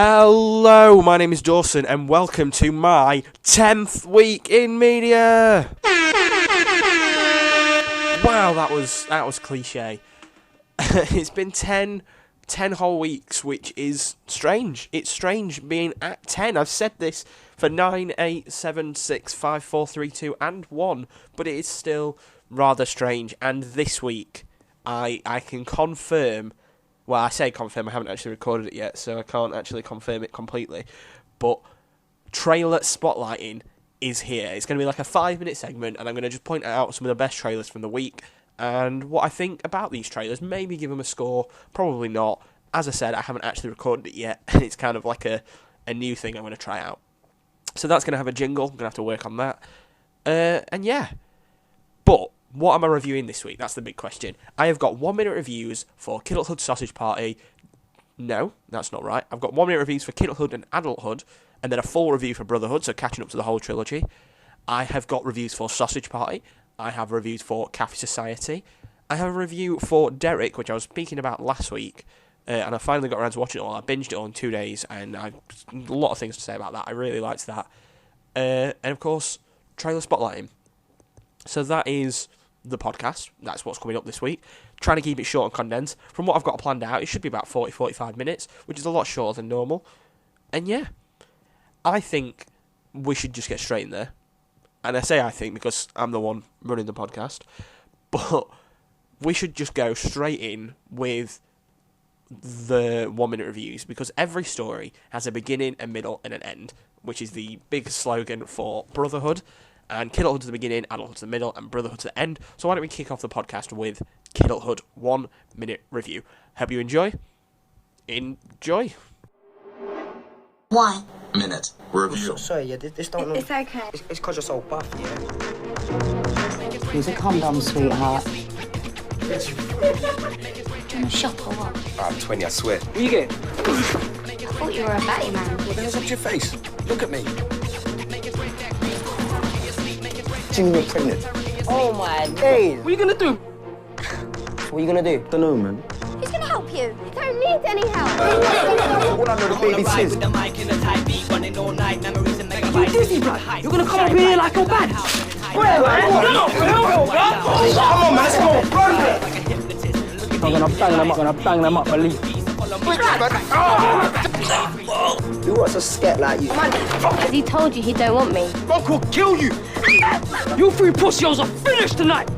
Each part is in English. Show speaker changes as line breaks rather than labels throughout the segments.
Hello, my name is Dawson, and welcome to my 10th week in media. Wow, that was cliche. It's been 10 whole weeks, which is strange. It's strange being at 10. I've said this for 9, 8, 7, 6, 5, 4, 3, 2, and 1, but it is still rather strange. And this week, I can confirm. Well, I say confirm, I haven't actually recorded it yet, so I can't actually confirm it completely. But trailer spotlighting is here. It's going to be like a 5-minute segment, and I'm going to just point out some of the best trailers from the week and what I think about these trailers. Maybe give them a score, probably not. As I said, I haven't actually recorded it yet, and it's kind of like a new thing I'm going to try out. So that's going to have a jingle. I'm going to have to work on that. And yeah. But what am I reviewing this week? That's the big question. I have got 1-minute reviews for Kidulthood Sausage Party. No, that's not right. I've got 1-minute reviews for Kidulthood and Adulthood, and then a full review for Brotherhood, so catching up to the whole trilogy. I have got reviews for Sausage Party. I have reviews for Cafe Society. I have a review for Derek, which I was speaking about last week, and I finally got around to watching it all. I binged it all in 2 days, and I've a lot of things to say about that. I really liked that. And of course, trailer spotlighting. So that is the podcast. That's what's coming up this week. Trying to keep it short and condensed. From what I've got planned out, it should be about 40-45 minutes, which is a lot shorter than normal. And yeah, I think we should just get straight in there. And I say I think because I'm the one running the podcast. But we should just go straight in with the 1-minute reviews, because every story has a beginning, a middle, and an end, which is the big slogan for Brotherhood. And Kidulthood to the beginning, Adulthood to the middle, and Brotherhood to the end. So why don't we kick off the podcast with Kidulthood 1-minute review. Hope you enjoy. Enjoy.
1 minute review.
Sorry, yeah, this don't
It's okay.
It's because you're so buff, yeah?
Use a condom, sweetheart.
Do you want a shot or what?
I'm 20, I swear.
What you get?
I thought you were a batty man.
What the hell's up to your face? Look at me. Jimmy, you're pregnant.
Oh my
Hey, what are you gonna do?
What are you gonna do? Don't know, man.
Who's gonna help you? You don't need any help.
All I know the baby's his.
You dizzy, bruh? You're gonna come up here like you're bad? Where, man?
Come on, man, let's go. Run.
I'm gonna bang them up, believe.
Who wants a scat like you?
Has he told you he don't want me?
Monk will kill you! You three pussies are finished tonight!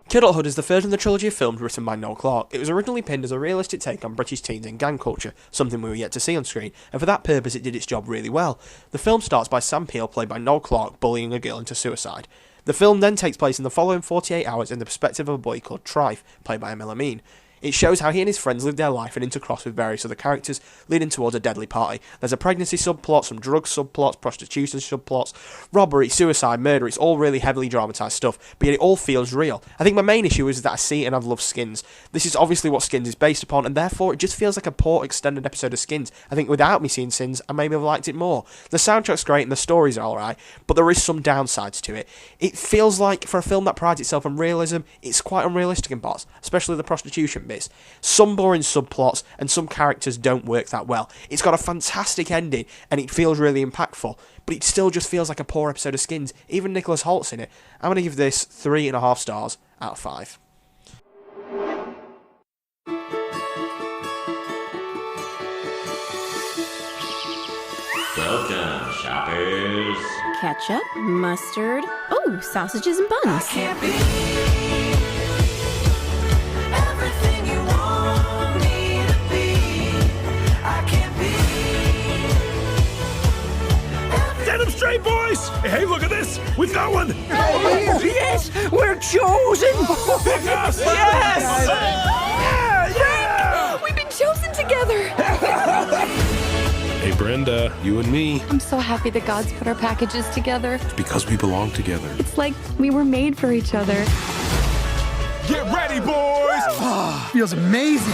Kidulthood is the third in the trilogy of films written by Noel Clarke. It was originally pinned as a realistic take on British teens and gang culture, something we were yet to see on screen, and for that purpose it did its job really well. The film starts by Sam Peel, played by Noel Clarke, bullying a girl into suicide. The film then takes place in the following 48 hours in the perspective of a boy called Trife, played by Emil Amin. It shows how he and his friends live their life and intercross with various other characters, leading towards a deadly party. There's a pregnancy subplot, some drug subplots, prostitution subplots, robbery, suicide, murder. It's all really heavily dramatised stuff, but yet it all feels real. I think my main issue is that I see and I've loved Skins. This is obviously what Skins is based upon, and therefore it just feels like a poor extended episode of Skins. I think without me seeing Skins, I maybe have liked it more. The soundtrack's great and the stories are alright, but there is some downsides to it. It feels like, for a film that prides itself on realism, it's quite unrealistic in parts, especially the prostitution bits. Some boring subplots and some characters don't work that well. It's got a fantastic ending and it feels really impactful, but it still just feels like a poor episode of Skins. Even Nicholas Holt's in it. I'm going to give this 3.5 stars out of 5.
Welcome, shoppers.
Ketchup, mustard, oh, sausages and buns.
Set them straight, boys! Hey, look at this! We've got one!
Yes! We're chosen!
Yes! Yeah!
We've been chosen together!
Hey, Brenda, you and me.
I'm so happy the gods put our packages together.
It's because we belong together.
It's like we were made for each other.
Get ready, boys!
Feels amazing.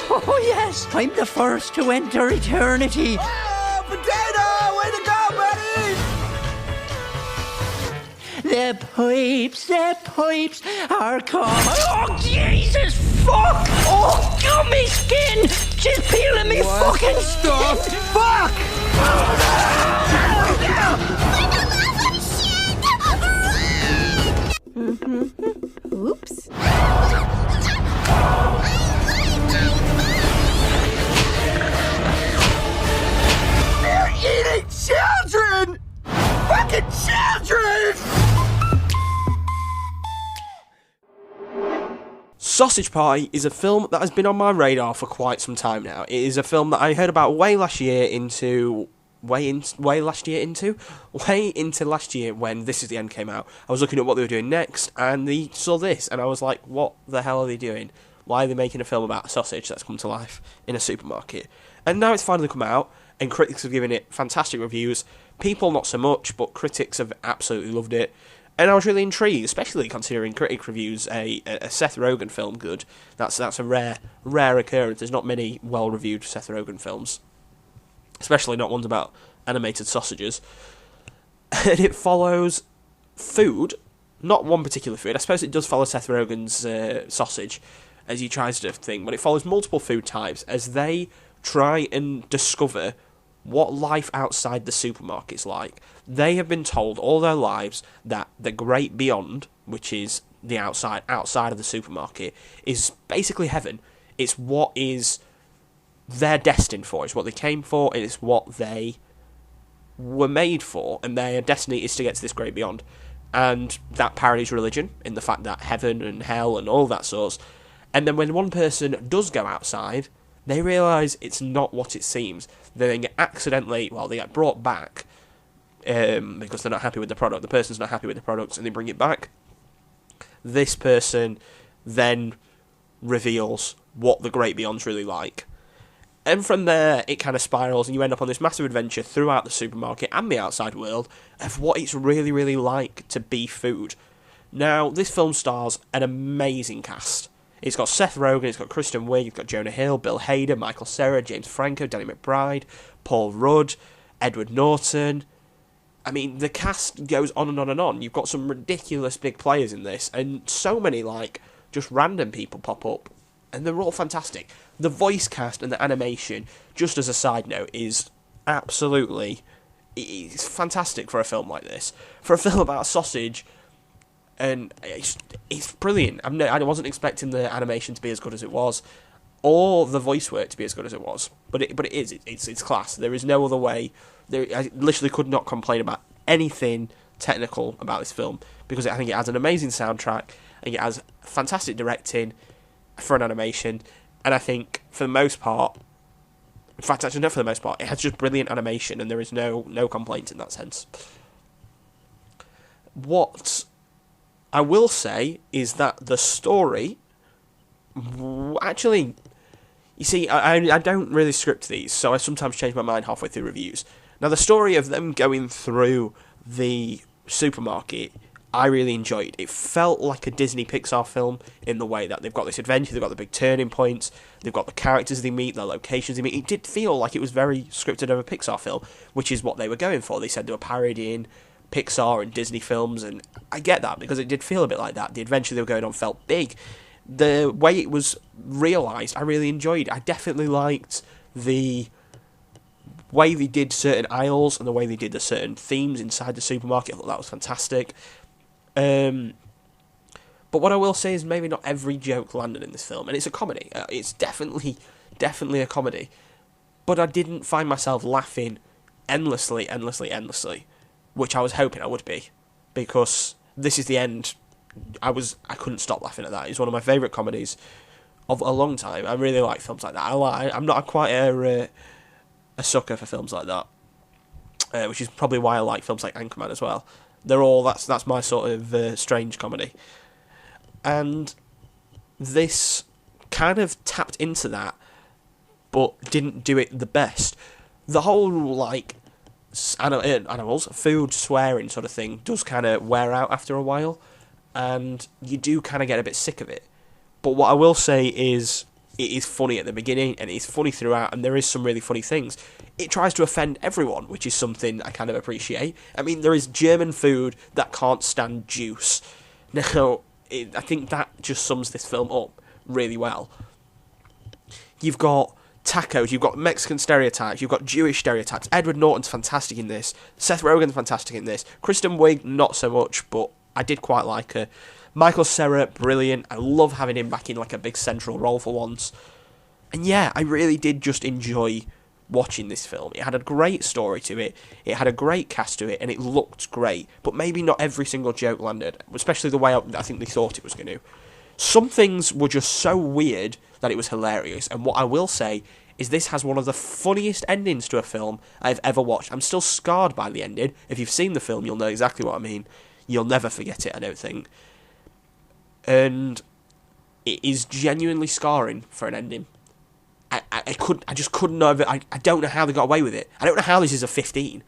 Oh, yes! I'm the first to enter eternity!
Oh, potato! Way to go, buddy!
The pipes are coming! Oh, Jesus! Fuck! Oh, gummy skin! She's peeling me fucking
Stop!
skin!
Fuck!
Oops.
They're eating children! Fucking children!
Sausage Party is a film that has been on my radar for quite some time now. It is a film that I heard about way into last year when This Is the End came out. I was looking at what they were doing next, and they saw this, and I was like, what the hell are they doing? Why are they making a film about a sausage that's come to life in a supermarket? And now it's finally come out, and critics have given it fantastic reviews. People not so much, but critics have absolutely loved it. And I was really intrigued, especially considering critic reviews a Seth Rogen film good. That's a rare occurrence. There's not many well-reviewed Seth Rogen films, especially not ones about animated sausages. And it follows food, not one particular food. I suppose it does follow Seth Rogen's sausage as he tries to think, but it follows multiple food types as they try and discover what life outside the supermarket's like. They have been told all their lives that the great beyond, which is the outside of the supermarket, is basically heaven. It's what is they're destined for. It's what they came for. It's what they were made for, and their destiny is to get to this great beyond. And that parodies religion in the fact that heaven and hell and all that sorts. And then when one person does go outside, they realise it's not what it seems. They get they get brought back because they're not happy with the product. The person's not happy with the product, and they bring it back. This person then reveals what the great beyond's really like. And from there, it kind of spirals, and you end up on this massive adventure throughout the supermarket and the outside world of what it's really, really like to be food. Now, this film stars an amazing cast. It's got Seth Rogen, it's got Kristen Wiig, it's got Jonah Hill, Bill Hader, Michael Cera, James Franco, Danny McBride, Paul Rudd, Edward Norton. I mean, the cast goes on and on and on. You've got some ridiculous big players in this, and so many, just random people pop up, and they're all fantastic. The voice cast and the animation, just as a side note, is absolutely... it's fantastic for a film like this. For a film about a sausage... and it's brilliant. I wasn't expecting the animation to be as good as it was, or the voice work to be as good as it was. But it is. It's class. There is no other way. I literally could not complain about anything technical about this film, because I think it has an amazing soundtrack. I think it has fantastic directing for an animation, and I think for the most part, in fact, actually not for the most part, it has just brilliant animation, and there is no complaint in that sense. What I will say is that the story, actually, you see, I don't really script these, so I sometimes change my mind halfway through reviews. Now, the story of them going through the supermarket, I really enjoyed. It felt like a Disney Pixar film in the way that they've got this adventure, they've got the big turning points, they've got the characters they meet, the locations they meet. It did feel like it was very scripted of a Pixar film, which is what they were going for. They said they were parodying Pixar and Disney films, and I get that because it did feel a bit like that. The adventure they were going on felt big. The way it was realised, I really enjoyed. I definitely liked the way they did certain aisles and the way they did the certain themes inside the supermarket. I thought that was fantastic. But what I will say is maybe not every joke landed in this film, and it's a comedy. It's definitely a comedy. But I didn't find myself laughing endlessly, which I was hoping I would be, because This Is the End, I couldn't stop laughing at that. It's one of my favourite comedies of a long time. I really like films like that. I'm not quite a sucker for films like that, which is probably why I like films like Anchorman as well. That's my sort of strange comedy, and this kind of tapped into that, but didn't do it the best. The whole animals, food, swearing sort of thing does kind of wear out after a while, and you do kind of get a bit sick of it. But what I will say is, it is funny at the beginning, and it's funny throughout, and there is some really funny things. It tries to offend everyone, which is something I kind of appreciate. I mean, there is German food that can't stand juice. Now, I think that just sums this film up really well. You've got tacos, you've got Mexican stereotypes, you've got Jewish stereotypes. Edward Norton's fantastic in this. Seth Rogen's fantastic in this. Kristen Wiig, not so much, but I did quite like her. Michael Cera, brilliant. I love having him back in like a big central role for once. And yeah, I really did just enjoy watching this film. It had a great story to it, it had a great cast to it, and it looked great. But maybe not every single joke landed, especially the way I think they thought it was going to. Some things were just so weird that it was hilarious, and what I will say is this has one of the funniest endings to a film I've ever watched. I'm still scarred by the ending. If you've seen the film, you'll know exactly what I mean. You'll never forget it, I don't think. And it is genuinely scarring for an ending. I just couldn't know of it. I don't know how they got away with it. I don't know how this is a 15.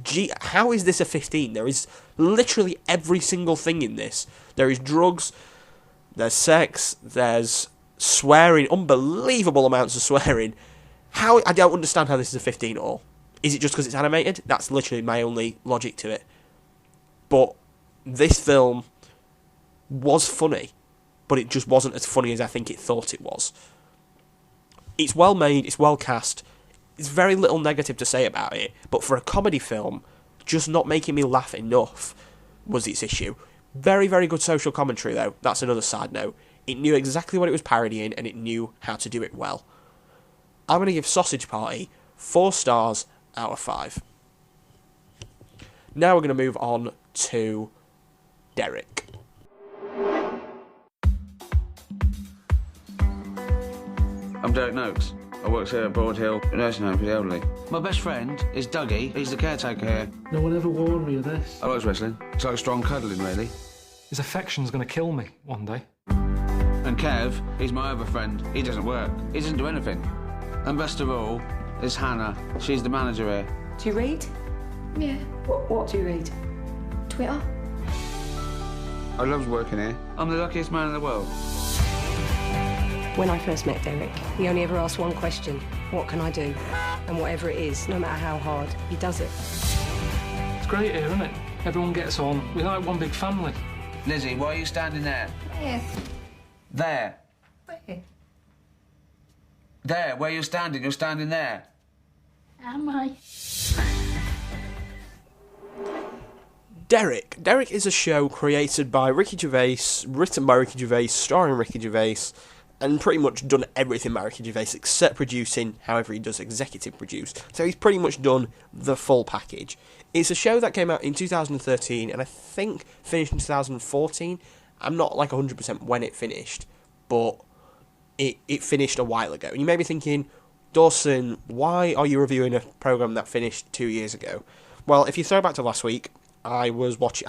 Gee, how is this a 15? There is literally every single thing in this. There is drugs, there's sex, there's swearing, unbelievable amounts of swearing. How I don't understand how this is a 15 at all. Is it just because it's animated? That's literally my only logic to it. But this film was funny, but it just wasn't as funny as I think it thought it was. It's well made, it's well cast, there's very little negative to say about it, but for a comedy film, just not making me laugh enough was its issue. Very, very good social commentary though, that's another side note. It knew exactly what it was parodying, and it knew how to do it well. I'm going to give Sausage Party 4 stars out of 5. Now we're going to move on to Derek.
I'm Derek Noakes. I work here at Broadhill nursing home for the elderly. My best friend is Dougie. He's the caretaker here.
No one ever warned me of this.
I like wrestling. It's like strong cuddling, really.
His affection's going to kill me one day.
And Kev, he's my other friend. He doesn't work. He doesn't do anything. And best of all is Hannah. She's the manager here.
Do you read?
Yeah.
What do you read?
Twitter.
I love working here. I'm the luckiest man in the world.
When I first met Derek, he only ever asked one question: what can I do? And whatever it is, no matter how hard, he does it.
It's great here, isn't it? Everyone gets on. We're like one big family.
Lizzie, why are you standing there?
Where?
There.
Where?
There, where you're standing there.
Am I?
Derek. Derek is a show created by Ricky Gervais, written by Ricky Gervais, starring Ricky Gervais, and pretty much done everything by Ricky Gervais except producing, however he does executive produce. So he's pretty much done the full package. It's a show that came out in 2013 and I think finished in 2014. I'm not like 100% when it finished, but it finished a while ago. And you may be thinking, Dawson, why are you reviewing a programme that finished 2 years ago? Well, if you throw back to last week, I watched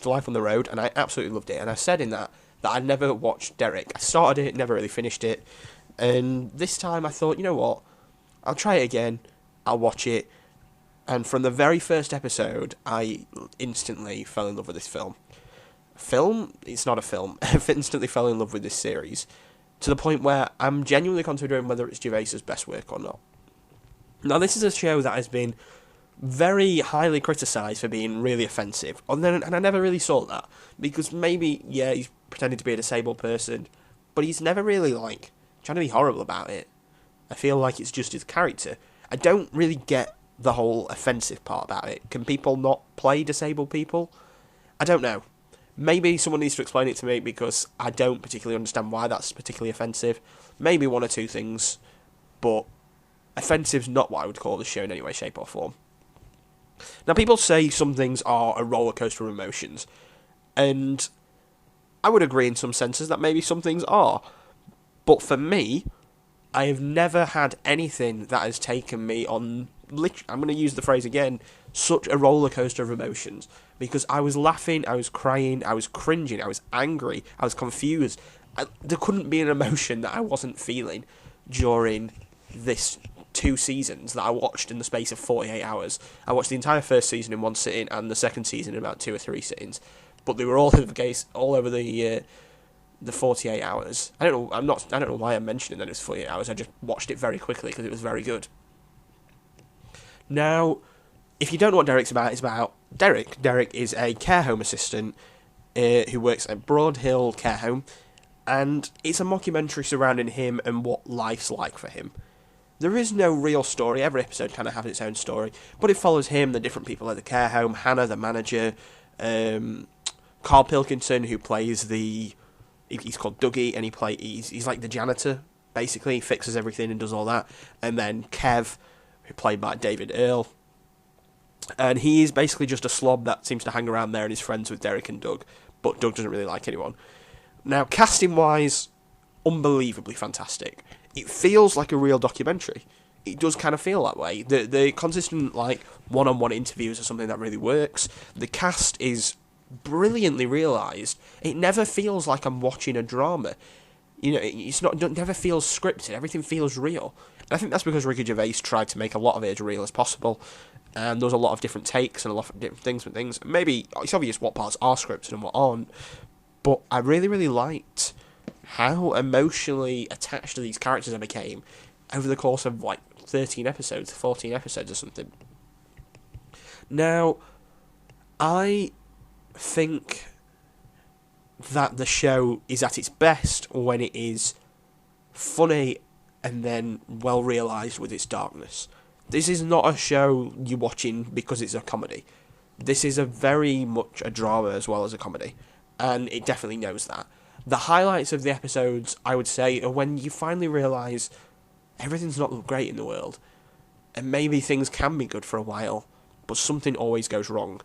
Life on the Road and I absolutely loved it. And I said in that I'd never watched Derek. I started it, never really finished it. And this time I thought, you know what? I'll try it again. I'll watch it. And from the very first episode, I instantly fell in love with this film. It's not a film. I instantly fell in love with this series. To the point where I'm genuinely considering whether it's Gervais's best work or not. Now, this is a show that has been very highly criticised for being really offensive. And I never really saw that. Because maybe, yeah, he's pretending to be a disabled person, but he's never really, like, trying to be horrible about it. I feel like it's just his character. I don't really get the whole offensive part about it. Can people not play disabled people? I don't know. Maybe someone needs to explain it to me, because I don't particularly understand why that's particularly offensive. Maybe one or two things, but offensive's not what I would call the show in any way, shape or form. Now, people say some things are a roller coaster of emotions, and I would agree in some senses that maybe some things are. But for me, I have never had anything that has taken me on, I'm going to use the phrase again, such a roller coaster of emotions. Because I was laughing, I was crying, I was cringing, I was angry, I was confused. There couldn't be an emotion that I wasn't feeling during this 2 seasons that I watched in the space of 48 hours. I watched the entire first season in one sitting and the second season in about 2 or 3 sittings. But they were all in the case, all over the 48 hours. I don't know why I'm mentioning that it was 48 hours. I just watched it very quickly because it was very good. Now, if you don't know what Derek's about, it's about Derek. Derek is a care home assistant who works at Broadhill Care Home, And it's a mockumentary surrounding him and what life's like for him. There is no real story. Every episode kind of has its own story, but it follows him, the different people at the care home, Hannah, the manager, Carl Pilkington, who plays he's called Dougie, and he's like the janitor, basically. He fixes everything and does all that. And then Kev, who played by David Earl, and he is basically just a slob that seems to hang around there and is friends with Derek and Doug, but Doug doesn't really like anyone. Now, casting-wise, unbelievably fantastic. It feels like a real documentary. It does kind of feel that way. The consistent, like, one-on-one interviews are something that really works. The cast is brilliantly realised. It never feels like I'm watching a drama. You know, it never feels scripted. Everything feels real. And I think that's because Ricky Gervais tried to make a lot of it as real as possible. And there was a lot of different takes and a lot of different things. Maybe it's obvious what parts are scripted and what aren't. But I really, really liked how emotionally attached to these characters I became over the course of, like, 13 episodes, 14 episodes or something. Now, I think that the show is at its best when it is funny and then well realised with its darkness. This is not a show you're watching because it's a comedy. This is a very much a drama as well as a comedy, and it definitely knows that. The highlights of the episodes, I would say, are when you finally realise everything's not great in the world, and maybe things can be good for a while, but something always goes wrong.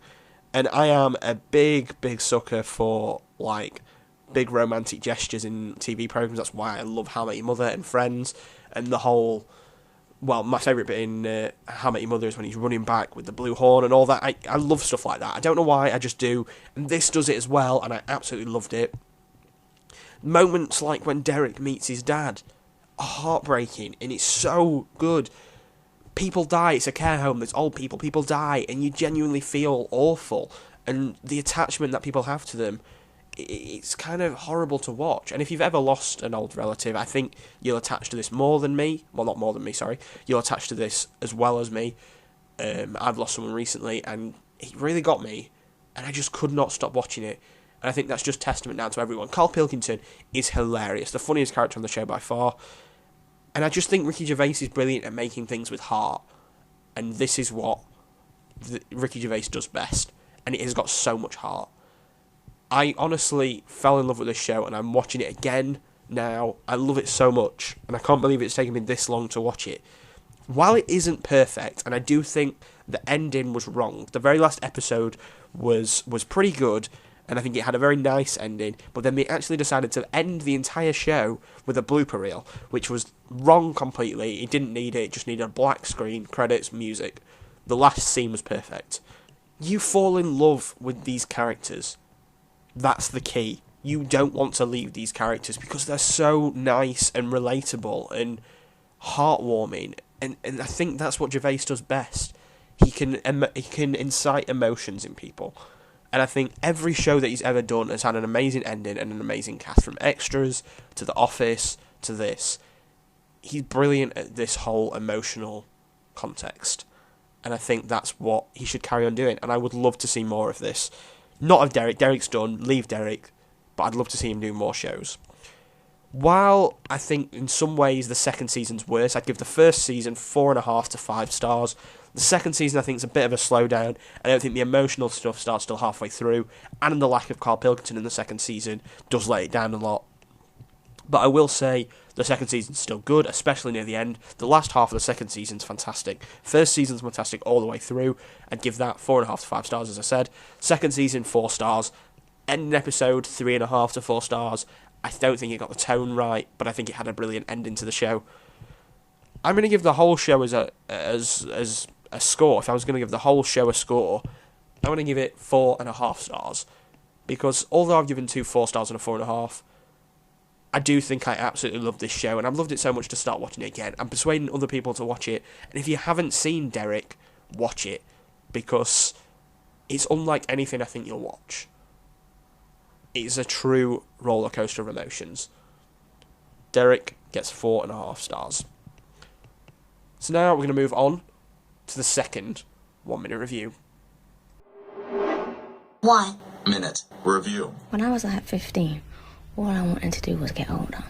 And I am a big, big sucker for, like, big romantic gestures in TV programmes. That's why I love How I Met Your Mother and Friends, and the whole... Well, my favourite bit in How I Met Your Mother is when he's running back with the blue horn and all that. I love stuff like that. I don't know why, I just do. And this does it as well, and I absolutely loved it. Moments like when Derek meets his dad are heartbreaking, and it's so good. People die, it's a care home, there's old people, people die, and you genuinely feel awful. And the attachment that people have to them, it's kind of horrible to watch. And if you've ever lost an old relative, I think you'll attach to this more than me. Well, not more than me, sorry. You'll attach to this as well as me. I've lost someone recently, and it really got me, and I just could not stop watching it. And I think that's just testament now to everyone. Carl Pilkington is hilarious, the funniest character on the show by far. And I just think Ricky Gervais is brilliant at making things with heart. And this is what Ricky Gervais does best. And it has got so much heart. I honestly fell in love with this show, and I'm watching it again now. I love it so much, and I can't believe it's taken me this long to watch it. While it isn't perfect, and I do think the ending was wrong, the very last episode was pretty good, and I think it had a very nice ending, but then they actually decided to end the entire show with a blooper reel, which was wrong completely. It didn't need it just needed a black screen, credits, music. The last scene was perfect. You fall in love with these characters. That's the key. You don't want to leave these characters because they're so nice and relatable and heartwarming, and I think that's what Gervais does best. He can incite emotions in people, and I think every show that he's ever done has had an amazing ending and an amazing cast, from Extras to The Office to this. He's brilliant at this whole emotional context, and I think that's what he should carry on doing, and I would love to see more of this. Not of Derek. Derek's done. Leave Derek. But I'd love to see him do more shows. While I think in some ways the second season's worse, I'd give the first season 4.5 to 5 stars. The second season I think is a bit of a slowdown. I don't think the emotional stuff starts till halfway through. And the lack of Carl Pilkington in the second season does let it down a lot. But I will say the second season's still good, especially near the end. The last half of the second season's fantastic. First season's fantastic all the way through. I'd give that 4.5 to 5 stars, as I said. Second season, 4 stars. Ending episode, 3.5 to 4 stars. I don't think it got the tone right, but I think it had a brilliant ending to the show. I'm going to give the whole show as a score. If I was going to give the whole show a score, I'm going to give it 4.5 stars. Because although I've given 2 4 stars and a 4.5, I do think I absolutely love this show, and I've loved it so much to start watching it again. I'm persuading other people to watch it, and if you haven't seen Derek, watch it, because it's unlike anything I think you'll watch. It's a true roller coaster of emotions. Derek gets 4.5 stars. So now we're going to move on to the second 1 minute review.
1
minute review.
When I was like 15,
All I wanted to do was get older.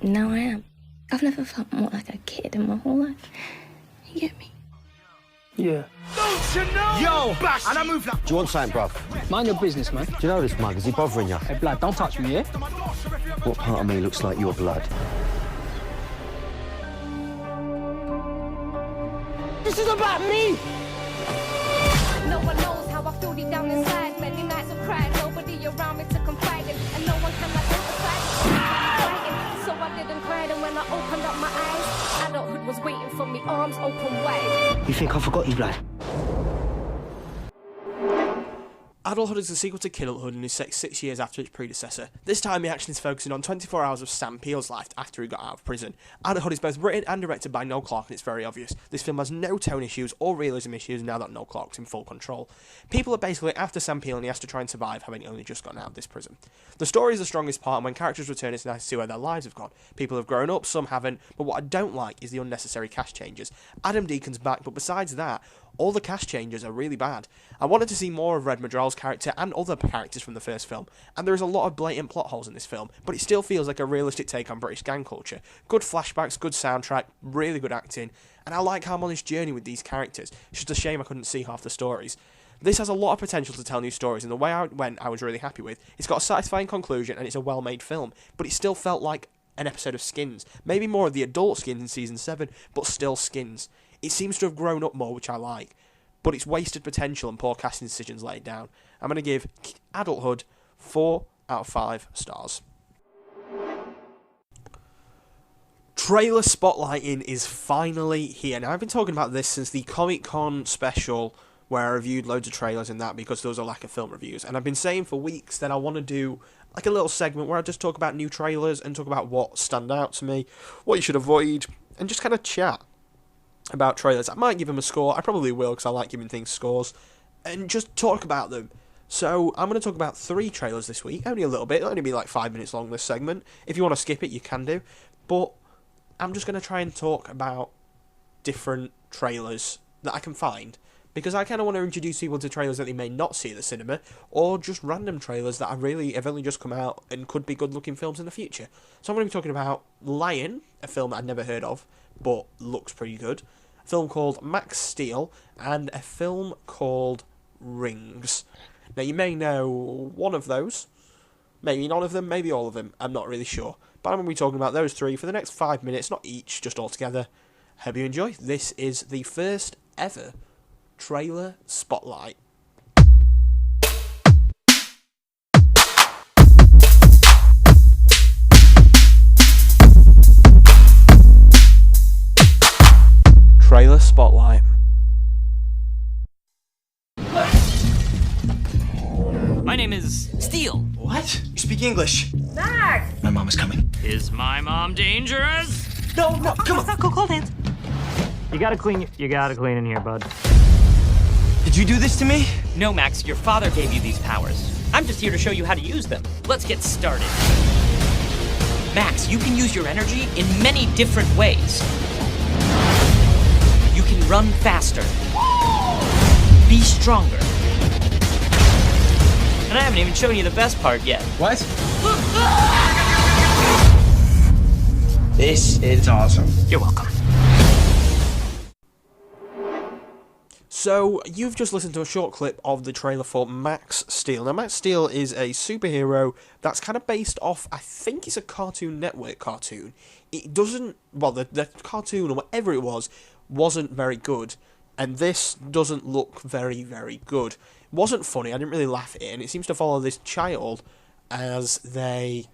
Now I am. I've never felt more like a kid in my whole life. You get me?
Yeah.
Don't you know? Yo, bash! And I move like...
Do you want something, bruv?
Mind your business, man.
Do you know this mug? Is he bothering you?
Hey, blood, don't touch me, yeah?
What part of me looks like your blood? This is about me!
No one knows how I feel deep down inside. Many nights I've cried, nobody around me to confide in, and no one can identify. So I didn't cry, and when I opened up my eyes, adulthood was waiting for me, arms open wide.
You think I forgot you, blood?
Adulthood is the sequel to Kidulthood and is set 6 years after its predecessor. This time the action is focusing on 24 hours of Sam Peel's life after he got out of prison. Adulthood is both written and directed by Noel Clarke, and it's very obvious. This film has no tone issues or realism issues now that Noel Clarke's in full control. People are basically after Sam Peel and he has to try and survive, having only just gotten out of this prison. The story is the strongest part, and when characters return it's nice to see where their lives have gone. People have grown up, some haven't, but what I don't like is the unnecessary cast changes. Adam Deacon's back, but besides that, all the cast changes are really bad. I wanted to see more of Red Madrell's character and other characters from the first film, and there is a lot of blatant plot holes in this film, but it still feels like a realistic take on British gang culture. Good flashbacks, good soundtrack, really good acting, and I like how I'm on this journey with these characters. It's just a shame I couldn't see half the stories. This has a lot of potential to tell new stories, and the way it went I was really happy with. It's got a satisfying conclusion, and it's a well-made film, but it still felt like an episode of Skins. Maybe more of the adult Skins in Season 7, but still Skins. It seems to have grown up more, which I like, but it's wasted potential and poor casting decisions laid down. I'm going to give Adulthood 4 out of 5 stars. Trailer spotlighting is finally here. Now, I've been talking about this since the Comic-Con special, where I reviewed loads of trailers and that because there was a lack of film reviews. And I've been saying for weeks that I want to do like a little segment where I just talk about new trailers and talk about what stand out to me, what you should avoid, and just kind of chat about trailers. I might give them a score. I probably will because I like giving things scores. And just talk about them. So I'm going to talk about 3 trailers this week. Only a little bit. It'll only be like 5 minutes long, this segment. If you want to skip it, you can do. But I'm just going to try and talk about different trailers that I can find. Because I kind of want to introduce people to trailers that they may not see at the cinema, or just random trailers that have only just come out and could be good-looking films in the future. So I'm going to be talking about Lion, a film I'd never heard of, but looks pretty good, a film called Max Steel, and a film called Rings. Now, you may know one of those, maybe none of them, maybe all of them, I'm not really sure. But I'm going to be talking about those 3 for the next 5 minutes, not each, just all together. Hope you enjoy. This is the first ever trailer spotlight. Trailer spotlight.
My name is Steele.
What? You speak English?
Max!
My mom is coming.
Is my mom dangerous?
No, come on.
Go call dance. You gotta clean in here, bud.
Did you do this to me?
No, Max, your father gave you these powers. I'm just here to show you how to use them. Let's get started. Max, you can use your energy in many different ways. You can run faster. Be stronger. And I haven't even shown you the best part yet.
What? This is awesome.
You're welcome.
So, you've just listened to a short clip of the trailer for Max Steel. Now, Max Steel is a superhero that's kind of based off, I think it's a Cartoon Network cartoon. It doesn't, well, the cartoon or whatever it was, wasn't very good. And this doesn't look very, very good. It wasn't funny, I didn't really laugh at it, and it seems to follow this child as they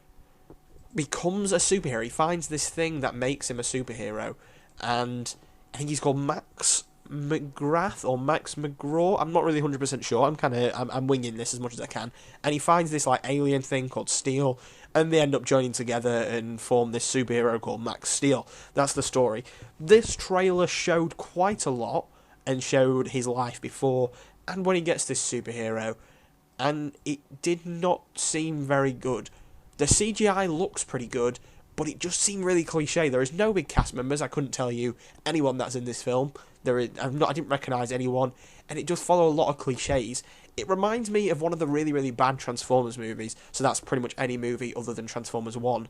becomes a superhero. He finds this thing that makes him a superhero, and I think he's called Max McGrath or Max McGraw. I'm not really 100% sure. I'm winging this as much as I can. And he finds this like alien thing called Steel, and they end up joining together and form this superhero called Max Steel. That's the story. This trailer showed quite a lot and showed his life before and when he gets this superhero, and it did not seem very good. The CGI looks pretty good, but it just seemed really cliche. There is no big cast members. I couldn't tell you anyone that's in this film. I didn't recognise anyone, and it just followed a lot of cliches. It reminds me of one of the really, really bad Transformers movies, so that's pretty much any movie other than Transformers 1.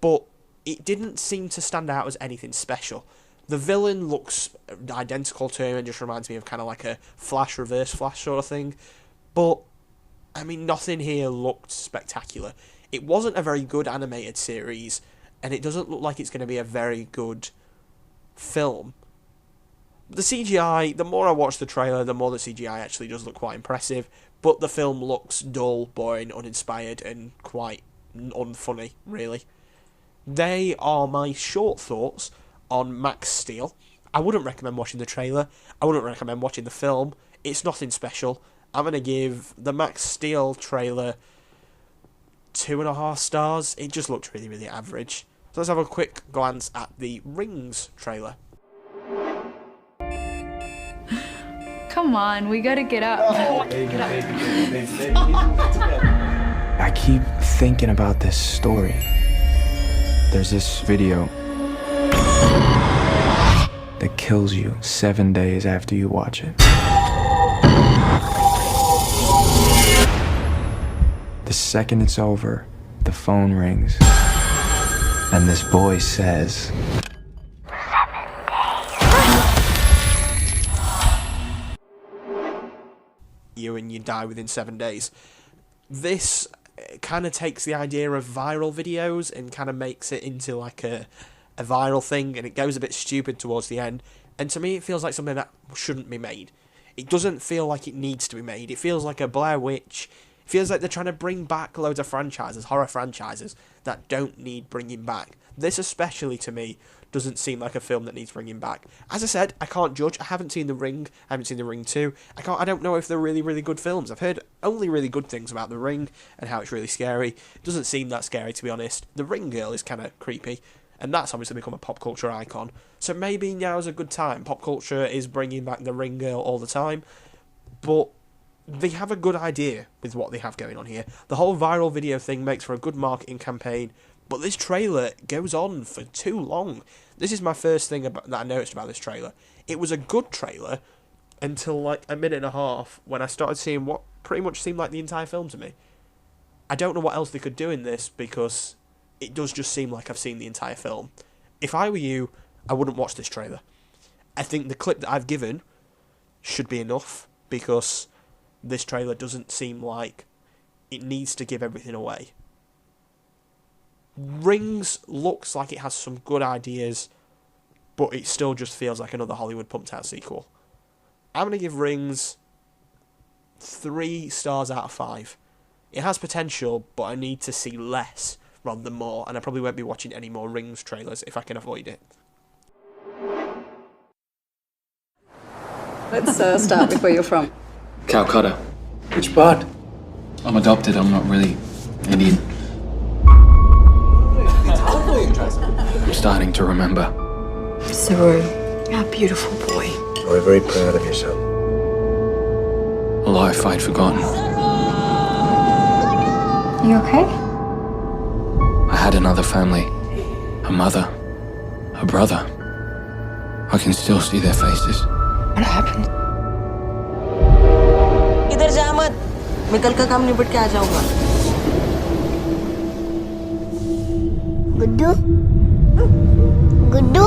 But it didn't seem to stand out as anything special. The villain looks identical to him and just reminds me of kind of like a Flash, Reverse Flash sort of thing. But, I mean, nothing here looked spectacular. It wasn't a very good animated series, and it doesn't look like it's going to be a very good film. The CGI, the more I watch the trailer, the more the CGI actually does look quite impressive, but the film looks dull, boring, uninspired, and quite unfunny, really. They are my short thoughts on Max Steel. I wouldn't recommend watching the trailer. I wouldn't recommend watching the film. It's nothing special. I'm going to give the Max Steel trailer 2.5 stars. It just looked really, really average. So let's have a quick glance at the Rings trailer.
Come on, we gotta get up.
Get up. I keep thinking about this story. There's this video that kills you 7 days after you watch it. The second it's over, the phone rings, and this voice says,
you and you die within 7 days. This kind of takes the idea of viral videos and kind of makes it into like a viral thing, and it goes a bit stupid towards the end, and to me it feels like something that shouldn't be made. It doesn't feel like it needs to be made. It feels like a Blair Witch. It feels like they're trying to bring back loads of franchises, horror franchises, that don't need bringing back. This especially, to me, doesn't seem like a film that needs bringing back. As I said, I can't judge. I haven't seen The Ring. I haven't seen The Ring 2. I don't know if they're really, really good films. I've heard only really good things about The Ring and how it's really scary. It doesn't seem that scary, to be honest. The Ring Girl is kind of creepy, and that's obviously become a pop culture icon. So maybe now's a good time. Pop culture is bringing back The Ring Girl all the time, but they have a good idea with what they have going on here. The whole viral video thing makes for a good marketing campaign, but this trailer goes on for too long. This is my first thing that I noticed about this trailer. It was a good trailer until like a minute and a half when I started seeing what pretty much seemed like the entire film to me. I don't know what else they could do in this because it does just seem like I've seen the entire film. If I were you, I wouldn't watch this trailer. I think the clip that I've given should be enough because this trailer doesn't seem like it needs to give everything away. Rings looks like it has some good ideas, but it still just feels like another Hollywood pumped out sequel. I'm going to give Rings 3 stars out of 5. It has potential, but I need to see less rather than more, and I probably won't be watching any more Rings trailers if I can avoid it.
Let's start with where you're from.
Calcutta.
Which part?
I'm adopted, I'm not really Indian. I'm starting to remember.
Saru, you're a beautiful boy.
We're very proud of you, son.
A life I'd forgotten.
You okay?
I had another family. A mother. A brother. I can still see their faces.
What happened?
इधर जा मत मैं कल का काम निपट के आ जाऊंगा Guddu Guddu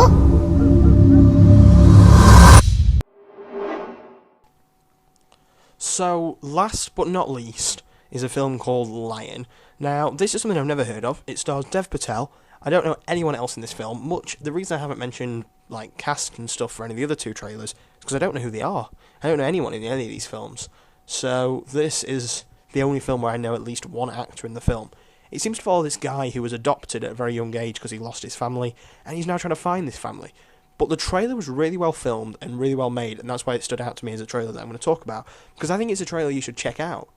So, last but not least is a film called Lion. Now, this is something I've never heard of. It stars Dev Patel. I don't know anyone else in this film. The reason I haven't mentioned like cast and stuff for any of the other two trailers is because I don't know who they are. I don't know anyone in any of these films. So this is the only film where I know at least one actor in the film. It seems to follow this guy who was adopted at a very young age because he lost his family, and he's now trying to find this family. But the trailer was really well filmed and really well made, and that's why it stood out to me as a trailer that I'm going to talk about, because I think it's a trailer you should check out.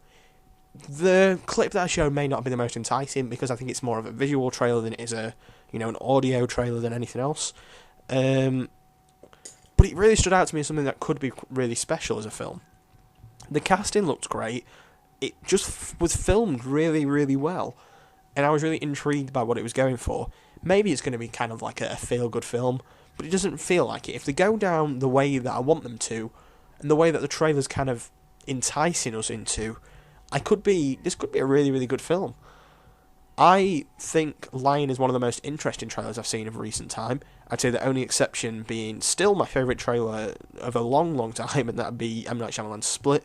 The clip that I showed may not be the most enticing, because I think it's more of a visual trailer than it is an audio trailer than anything else. But it really stood out to me as something that could be really special as a film. The casting looked great. It just was filmed really, really well. And I was really intrigued by what it was going for. Maybe it's going to be kind of like a feel-good film, but it doesn't feel like it. If they go down the way that I want them to, and the way that the trailers kind of enticing us into, this could be a really, really good film. I think Lion is one of the most interesting trailers I've seen of recent time. I'd say the only exception being still my favourite trailer of a long, long time, and that'd be M. Night Shyamalan's Split.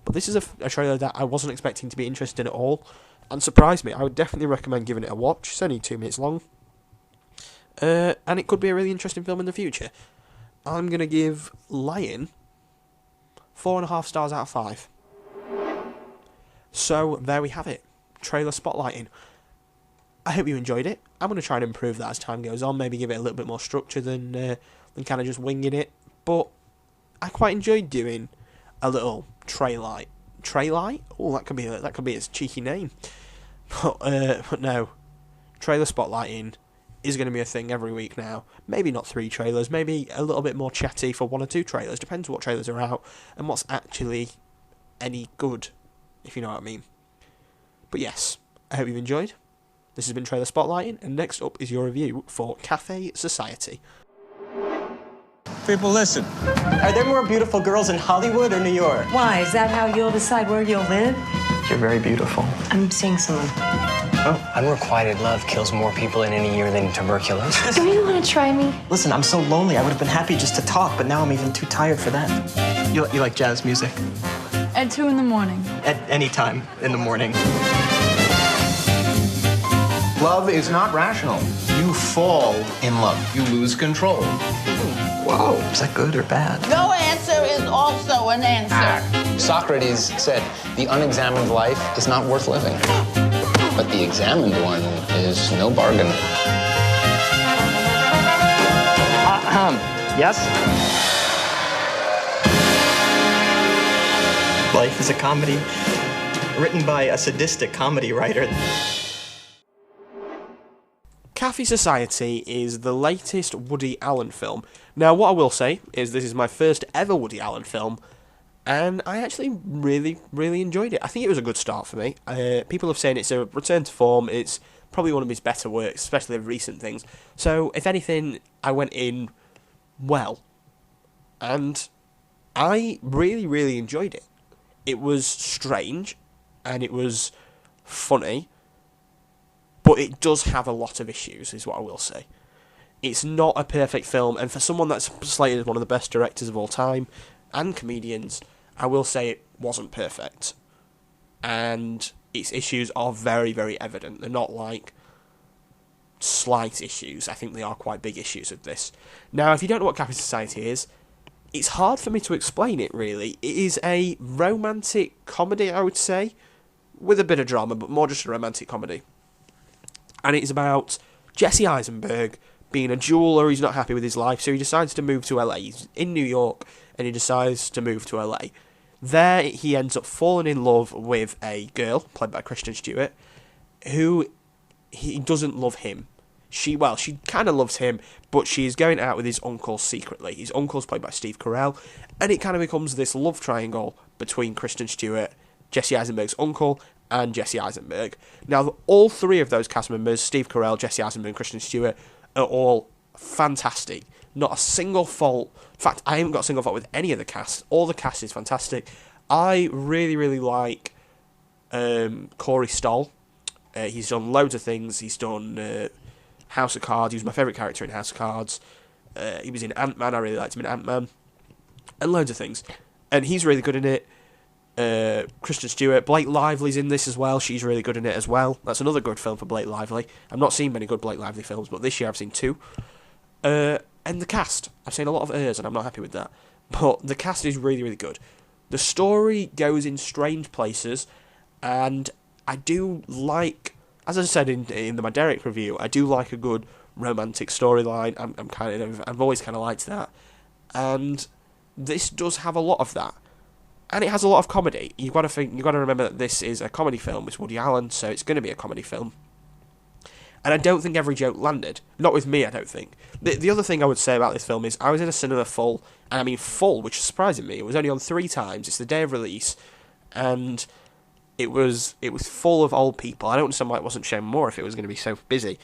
But this is a trailer that I wasn't expecting to be interested in at all, and surprised me. I would definitely recommend giving it a watch. It's only 2 minutes long. And it could be a really interesting film in the future. I'm going to give Lion 4.5 stars out of 5. So, there we have it. Trailer spotlighting. I hope you enjoyed it. I'm going to try and improve that as time goes on. Maybe give it a little bit more structure than kind of just winging it. But I quite enjoyed doing a little trailer. Trailer? Oh, that could be its cheeky name. But no. Trailer spotlighting is going to be a thing every week now. Maybe not 3 trailers. Maybe a little bit more chatty for 1 or 2 trailers. Depends what trailers are out and what's actually any good, if you know what I mean. But yes, I hope you've enjoyed. This has been Trailer Spotlighting, and next up is your review for Cafe Society.
People, listen. Are there more beautiful girls in Hollywood or New York?
Why? Is that how you'll decide where you'll live?
You're very beautiful.
I'm seeing someone.
Oh,
unrequited love kills more people in any year than tuberculosis.
Do you want to try me?
Listen, I'm so lonely. I would have been happy just to talk, but now I'm even too tired for that. You like jazz music?
At 2 in the morning.
At any time in the morning.
Love is not rational. You fall in love. You lose control.
Whoa, is that good or bad?
No answer is also an answer.
Socrates said, the unexamined life is not worth living. But the examined one is no bargain.
Yes? Life is a comedy written by a sadistic comedy writer.
Cafe Society is the latest Woody Allen film. Now, what I will say is this is my first ever Woody Allen film, and I actually really, really enjoyed it. I think it was a good start for me. People have said it's a return to form. It's probably one of his better works, especially of recent things. So, if anything, I went in well. And I really, really enjoyed it. It was strange, and it was funny, but it does have a lot of issues, is what I will say. It's not a perfect film, and for someone that's slated as one of the best directors of all time, and comedians, I will say it wasn't perfect. And its issues are very, very evident. They're not like slight issues. I think they are quite big issues with this. Now, if you don't know what Cafe Society is, it's hard for me to explain it, really. It is a romantic comedy, I would say, with a bit of drama, but more just a romantic comedy. And it's about Jesse Eisenberg being a jeweller. He's not happy with his life, so he decides to move to LA. He's in New York, and he decides to move to LA. There, he ends up falling in love with a girl, played by Kristen Stewart, who he doesn't love him. She kind of loves him, but she is going out with his uncle secretly. His uncle's played by Steve Carell, and it kind of becomes this love triangle between Kristen Stewart, Jesse Eisenberg's uncle, and Jesse Eisenberg. Now, all 3 of those cast members, Steve Carell, Jesse Eisenberg, and Kristen Stewart, are all fantastic. Not a single fault. In fact, I haven't got a single fault with any of the cast. All the cast is fantastic. I really, really like Corey Stoll. He's done loads of things. He's done House of Cards. He was my favourite character in House of Cards. He was in Ant-Man. I really liked him in Ant-Man. And loads of things. And he's really good in it. Kristen Stewart. Blake Lively's in this as well. She's really good in it as well. That's another good film for Blake Lively. I've not seen many good Blake Lively films, but this year I've seen 2. And the cast. I've seen a lot of hers, and I'm not happy with that. But the cast is really, really good. The story goes in strange places, and I do like, as I said in my Derek review, I do like a good romantic storyline. I've always kind of liked that. And this does have a lot of that. And it has a lot of comedy. You've got to remember that this is a comedy film with Woody Allen, so it's going to be a comedy film. And I don't think every joke landed. Not with me, I don't think. The other thing I would say about this film is I was in a cinema full, and I mean full, which is surprising me. It was only on 3 times. It's the day of release, and it was full of old people. I don't understand why it wasn't shown more if it was going to be so busy.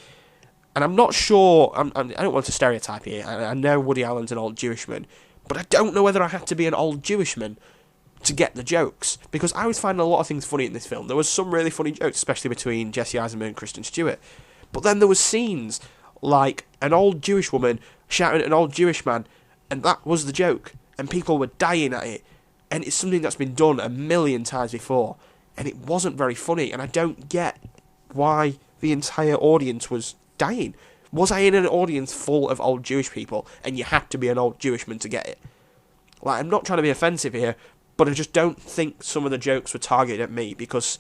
And I'm not sure. I don't want to stereotype here. I know Woody Allen's an old Jewish man, but I don't know whether I had to be an old Jewish man to get the jokes, because I was finding a lot of things funny in this film. There was some really funny jokes, especially between Jesse Eisenberg and Kristen Stewart. But then there was scenes like an old Jewish woman shouting at an old Jewish man, and that was the joke, and people were dying at it. And it's something that's been done a million times before, and it wasn't very funny, and I don't get why the entire audience was dying. Was I in an audience full of old Jewish people, and you had to be an old Jewish man to get it? Like, I'm not trying to be offensive here, but I just don't think some of the jokes were targeted at me, because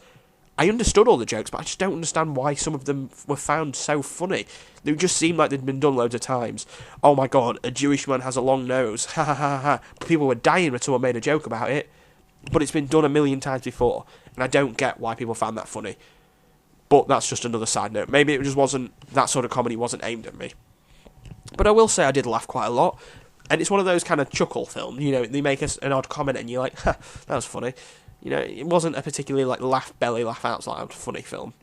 I understood all the jokes, but I just don't understand why some of them were found so funny. They just seemed like they'd been done loads of times. Oh my god, a Jewish man has a long nose, ha ha ha ha. People were dying when someone made a joke about it, but it's been done a million times before, and I don't get why people found that funny. But that's just another side note. Maybe it just wasn't, that sort of comedy wasn't aimed at me. But I will say I did laugh quite a lot, and it's one of those kind of chuckle films, you know, they make an odd comment and you're like, ha, that was funny. You know, it wasn't a particularly like laugh belly, laugh out loud funny film.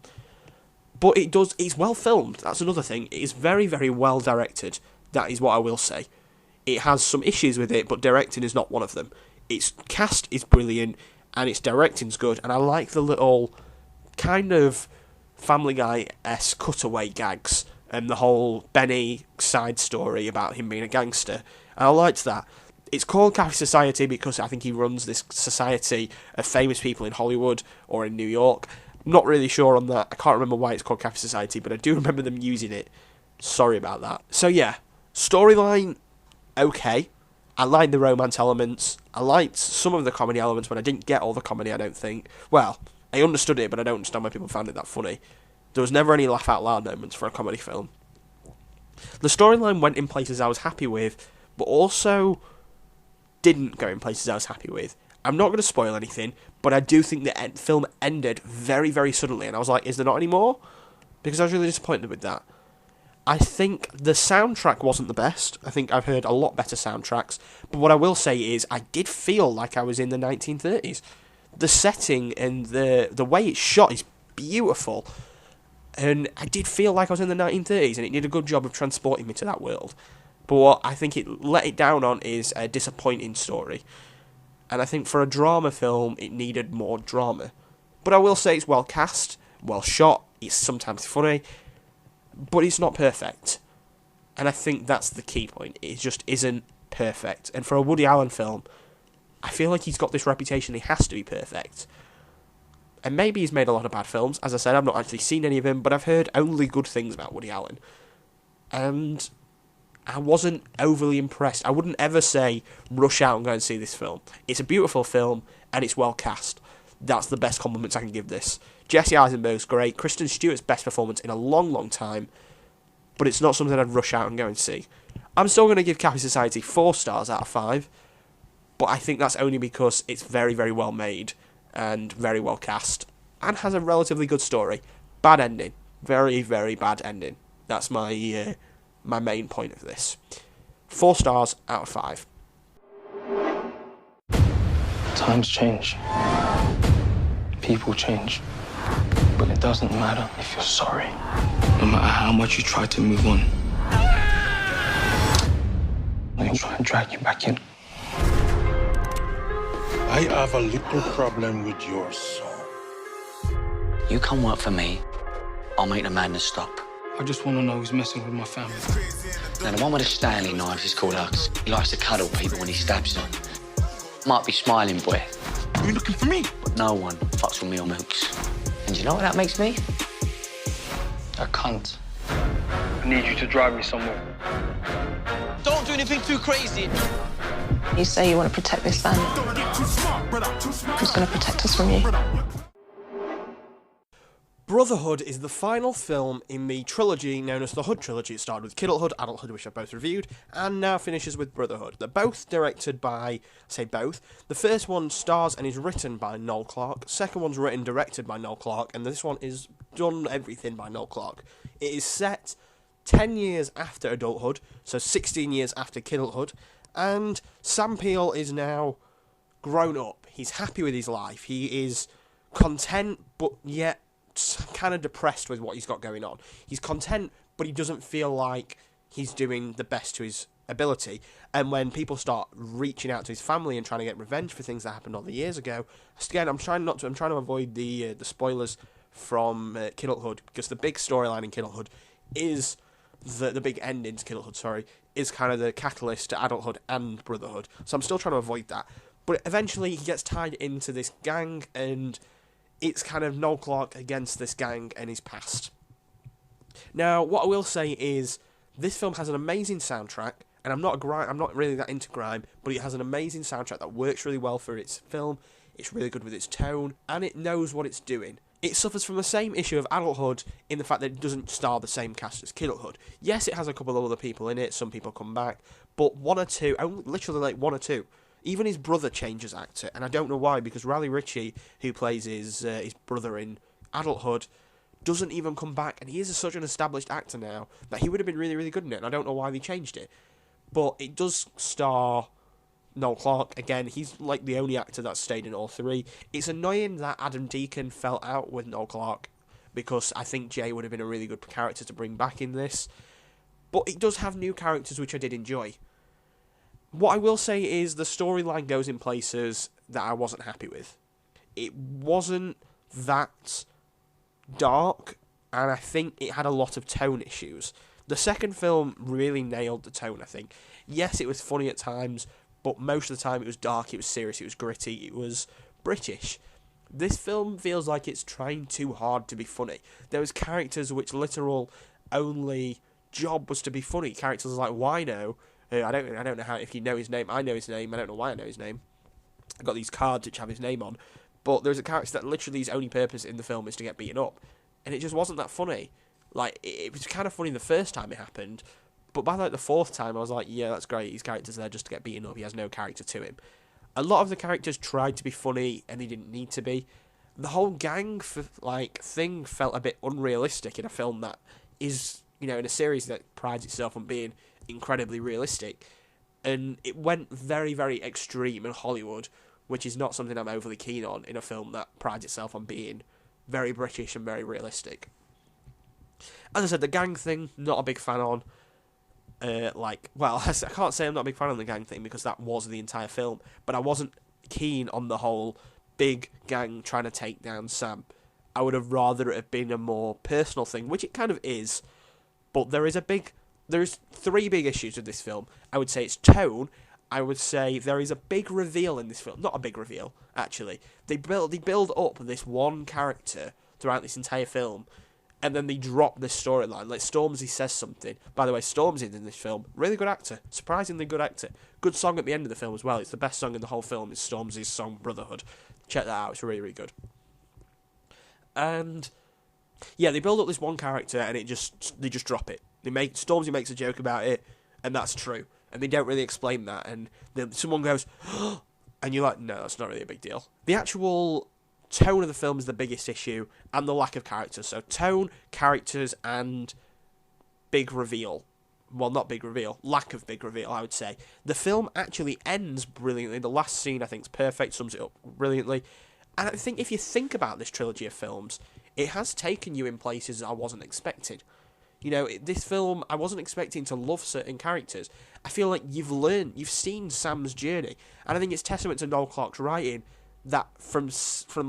But it's well filmed, that's another thing. It is very, very well directed. That is what I will say. It has some issues with it, but directing is not one of them. Its cast is brilliant, and its directing's good, and I like the little kind of Family Guy-esque cutaway gags, and the whole Benny side story about him being a gangster. And I liked that. It's called Cafe Society because I think he runs this society of famous people in Hollywood or in New York. I'm not really sure on that. I can't remember why it's called Cafe Society, but I do remember them using it. Sorry about that. So yeah, storyline, okay. I liked the romance elements. I liked some of the comedy elements, but I didn't get all the comedy, I don't think. Well, I understood it, but I don't understand why people found it that funny. There was never any laugh out loud moments for a comedy film. The storyline went in places I was happy with, but also didn't go in places I was happy with. I'm not going to spoil anything, but I do think the film ended very, very suddenly, and I was like, is there not any more? Because I was really disappointed with that. I think the soundtrack wasn't the best. I think I've heard a lot better soundtracks, but what I will say is I did feel like I was in the 1930s. The setting and the way it's shot is beautiful, and I did feel like I was in the 1930s, and it did a good job of transporting me to that world. But what I think it let it down on is a disappointing story. And I think for a drama film, it needed more drama. But I will say it's well cast, well shot, it's sometimes funny, but it's not perfect. And I think that's the key point. It just isn't perfect. And for a Woody Allen film, I feel like he's got this reputation he has to be perfect. And maybe he's made a lot of bad films. As I said, I've not actually seen any of him, but I've heard only good things about Woody Allen. And I wasn't overly impressed. I wouldn't ever say, rush out and go and see this film. It's a beautiful film, and it's well cast. That's the best compliments I can give this. Jesse Eisenberg's great. Kristen Stewart's best performance in a long, long time. But it's not something I'd rush out and go and see. I'm still going to give Cafe Society 4 stars out of 5. But I think that's only because it's very, very well made. And very well cast. And has a relatively good story. Bad ending. Very, very bad ending. That's my main point of this. 4 stars out of 5.
Times change. People change. But it doesn't matter if you're sorry. No matter how much you try to move on, they'll try and drag you back in.
I have a little problem with your soul.
You come work for me, I'll make the madness stop.
I just want to know who's messing with my family.
Now, the one with the Stanley knives is called Hugs. He likes to cuddle people when he stabs them. Might be smiling, boy.
Are you looking for me?
But no one fucks with me or Mooks. And you know what that makes me?
A cunt. I need you to drive me somewhere.
Don't do anything too crazy.
You say you want to protect this family. Who's going to protect us from you?
Brotherhood is the final film in the trilogy known as the Hood trilogy. It started with Kidulthood, Adulthood, which I've both reviewed, and now finishes with Brotherhood. They're both directed by, I say both, the first one stars and is written by Noel Clarke, second one's written, directed by Noel Clarke, and this one is done everything by Noel Clarke. It is set 10 years after Adulthood, so 16 years after Kidulthood, and Sam Peel is now grown up. He's happy with his life. He is content, but yet kind of depressed with what he's got going on. He's content, but he doesn't feel like he's doing the best to his ability. And when people start reaching out to his family and trying to get revenge for things that happened all the years ago, again, I'm trying to avoid the spoilers from Kidulthood, because the big storyline in Kidulthood is the big ending to Kidulthood, sorry, is kind of the catalyst to Adulthood and Brotherhood. So I'm still trying to avoid that. But eventually he gets tied into this gang, and it's kind of Noel Clarke against this gang and his past. Now, what I will say is, this film has an amazing soundtrack, and I'm not really that into grime, but it has an amazing soundtrack that works really well for its film. It's really good with its tone, and it knows what it's doing. It suffers from the same issue of Adulthood in the fact that it doesn't star the same cast as Kidulthood. Yes, it has a couple of other people in it, some people come back, but one or two, literally like one or two. Even his brother changes actor, and I don't know why, because Riley Ritchie, who plays his brother in Adulthood, doesn't even come back, and he is such an established actor now that he would have been really, really good in it, and I don't know why they changed it. But it does star Noel Clarke. Again, he's like the only actor that's stayed in all three. It's annoying that Adam Deacon fell out with Noel Clarke, because I think Jay would have been a really good character to bring back in this. But it does have new characters which I did enjoy. What I will say is the storyline goes in places that I wasn't happy with. It wasn't that dark, and I think it had a lot of tone issues. The second film really nailed the tone, I think. Yes, it was funny at times, but most of the time it was dark, it was serious, it was gritty, it was British. This film feels like it's trying too hard to be funny. There was characters which literal only job was to be funny. Characters like Wino, I don't know how, if you know his name. I know his name. I don't know why I know his name. I've got these cards which have his name on. But there's a character that literally his only purpose in the film is to get beaten up. And it just wasn't that funny. Like, it was kind of funny the first time it happened. But by like the fourth time, I was like, yeah, that's great. His character's there just to get beaten up. He has no character to him. A lot of the characters tried to be funny, and they didn't need to be. The whole gang thing felt a bit unrealistic in a film that is, in a series that prides itself on being incredibly realistic, and it went very, very extreme in Hollywood, which is not something I'm overly keen on in a film that prides itself on being very British and very realistic. As I said, the gang thing, not a big fan on. I can't say I'm not a big fan on the gang thing because that was the entire film, but I wasn't keen on the whole big gang trying to take down Sam. I would have rather it have been a more personal thing, which it kind of is, but there's three big issues with this film. I would say it's tone. I would say there is a big reveal in this film. Not a big reveal, actually. They build up this one character throughout this entire film, and then they drop this storyline. Like, Stormzy says something. By the way, Stormzy in this film, really good actor. Surprisingly good actor. Good song at the end of the film as well. It's the best song in the whole film. It's Stormzy's song, Brotherhood. Check that out. It's really, really good. And yeah, they build up this one character, and they just drop it. Stormzy makes a joke about it, and that's true. And they don't really explain that. And then someone goes, and you're like, no, that's not really a big deal. The actual tone of the film is the biggest issue, and the lack of characters. So tone, characters, and big reveal. Well, not big reveal. Lack of big reveal, I would say. The film actually ends brilliantly. The last scene, I think, is perfect. Sums it up brilliantly. And I think if you think about this trilogy of films, it has taken you in places I wasn't expecting. This film, I wasn't expecting to love certain characters. I feel like you've seen Sam's journey. And I think it's testament to Noel Clarke's writing that from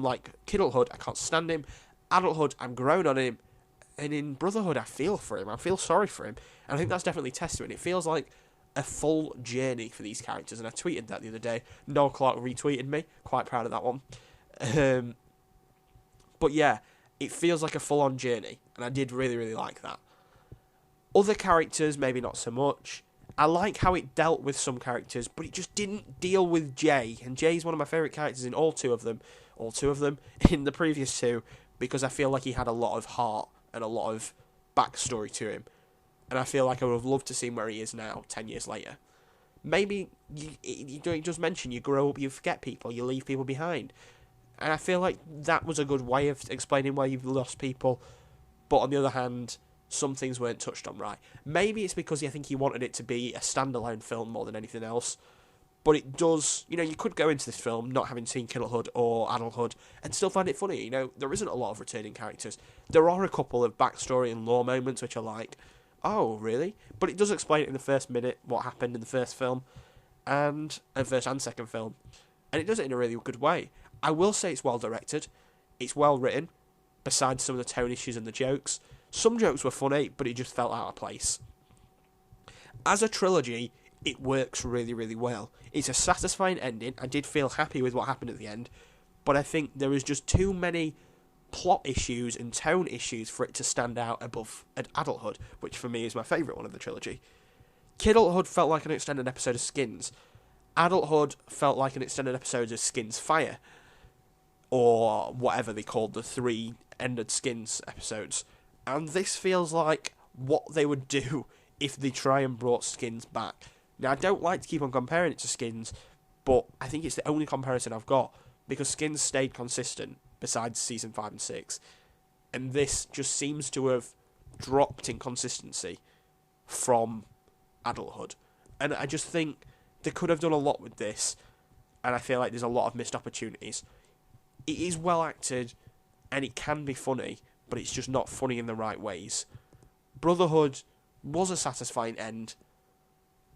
like, Kidulthood, I can't stand him. Adulthood, I'm grown on him. And in Brotherhood, I feel for him. I feel sorry for him. And I think that's definitely testament. It feels like a full journey for these characters. And I tweeted that the other day. Noel Clarke retweeted me. Quite proud of that one. But yeah, it feels like a full-on journey. And I did really, really like that. Other characters, maybe not so much. I like how it dealt with some characters, but it just didn't deal with Jay. And Jay's one of my favourite characters in all two of them, in the previous two, because I feel like he had a lot of heart and a lot of backstory to him. And I feel like I would have loved to see him where he is now, 10 years later. Maybe, you just mention, you grow up, you forget people, you leave people behind. And I feel like that was a good way of explaining why you've lost people. But on the other hand, some things weren't touched on right. Maybe it's because I think he wanted it to be a standalone film more than anything else. But it does, you could go into this film not having seen Kidulthood or Adulthood and still find it funny. There isn't a lot of returning characters. There are a couple of backstory and lore moments which I like. oh, really? But it does explain it in the first minute, what happened in the first film, and first and second film. And it does it in a really good way. I will say it's well directed. It's well written, besides some of the tone issues and the jokes. Some jokes were funny, but it just felt out of place. As a trilogy, it works really, really well. It's a satisfying ending. I did feel happy with what happened at the end, but I think there is just too many plot issues and tone issues for it to stand out above Adulthood, which for me is my favourite one of the trilogy. Kidulthood felt like an extended episode of Skins. Adulthood felt like an extended episode of Skins Fire, or whatever they called the 3 ended Skins episodes. And this feels like what they would do if they try and brought Skins back. Now, I don't like to keep on comparing it to Skins, but I think it's the only comparison I've got, because Skins stayed consistent besides season 5 and 6, and this just seems to have dropped in consistency from Adulthood. And I just think they could have done a lot with this, and I feel like there's a lot of missed opportunities. It is well acted, and it can be funny, but it's just not funny in the right ways. Brotherhood was a satisfying end,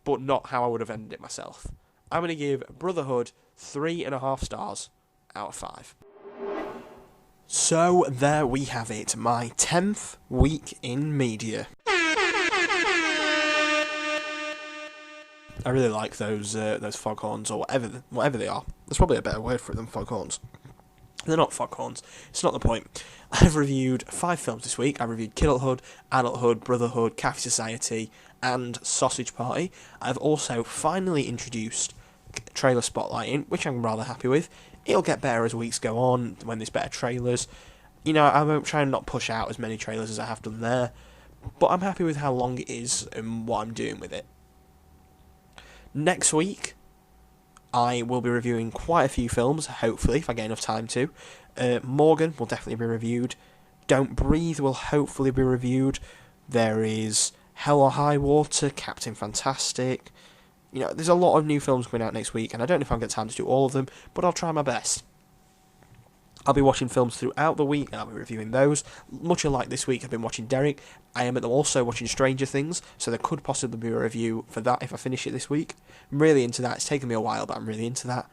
but not how I would have ended it myself. I'm going to give Brotherhood 3.5 stars out of 5. So there we have it, my 10th week in media. I really like those foghorns, or whatever they are. There's probably a better word for it than foghorns. They're not foghorns. It's not the point. I've reviewed 5 films this week. I reviewed Kidulthood, Adulthood, Brotherhood, Cafe Society, and Sausage Party. I've also finally introduced trailer spotlighting, which I'm rather happy with. It'll get better as weeks go on, when there's better trailers. You know, I won't try and not push out as many trailers as I have done there, but I'm happy with how long it is and what I'm doing with it. Next week, I will be reviewing quite a few films, hopefully, if I get enough time to. Morgan will definitely be reviewed. Don't Breathe will hopefully be reviewed. There is Hell or High Water, Captain Fantastic. You know, there's a lot of new films coming out next week, and I don't know if I'll get time to do all of them, but I'll try my best. I'll be watching films throughout the week, and I'll be reviewing those. Much like this week, I've been watching Derek. I am also watching Stranger Things, so there could possibly be a review for that if I finish it this week. I'm really into that. It's taken me a while, but I'm really into that.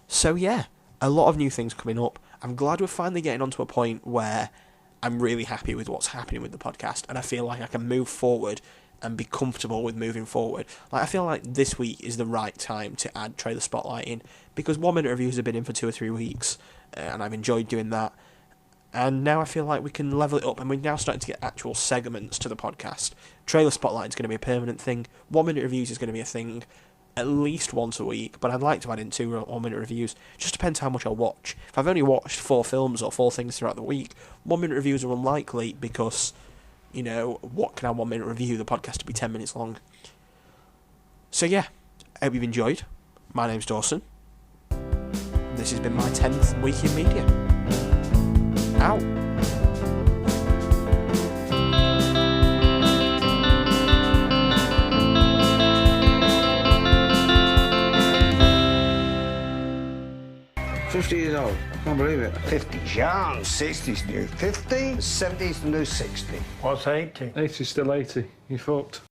So yeah, a lot of new things coming up. I'm glad we're finally getting onto a point where I'm really happy with what's happening with the podcast, and I feel like I can move forward and be comfortable with moving forward. Like, I feel like this week is the right time to add trailer spotlighting, because 1 minute reviews have been in for 2 or 3 weeks, and I've enjoyed doing that. And now I feel like we can level it up, and we're now starting to get actual segments to the podcast. Trailer spotlighting is going to be a permanent thing. 1 minute reviews is going to be a thing at least once a week, but I'd like to add in 2 1 minute reviews. Just depends how much I'll watch. If I've only watched 4 films or 4 things throughout the week, 1 minute reviews are unlikely, because, you know, what can I 1 minute review? The podcast to be 10 minutes long. So yeah, I hope you've enjoyed. My name's Dawson. This has been my 10th week in media. Out.
Years old. I can't believe it.
50's young, 60's new 50, 70's the new 60.
What's 80? 80's still 80. You fucked.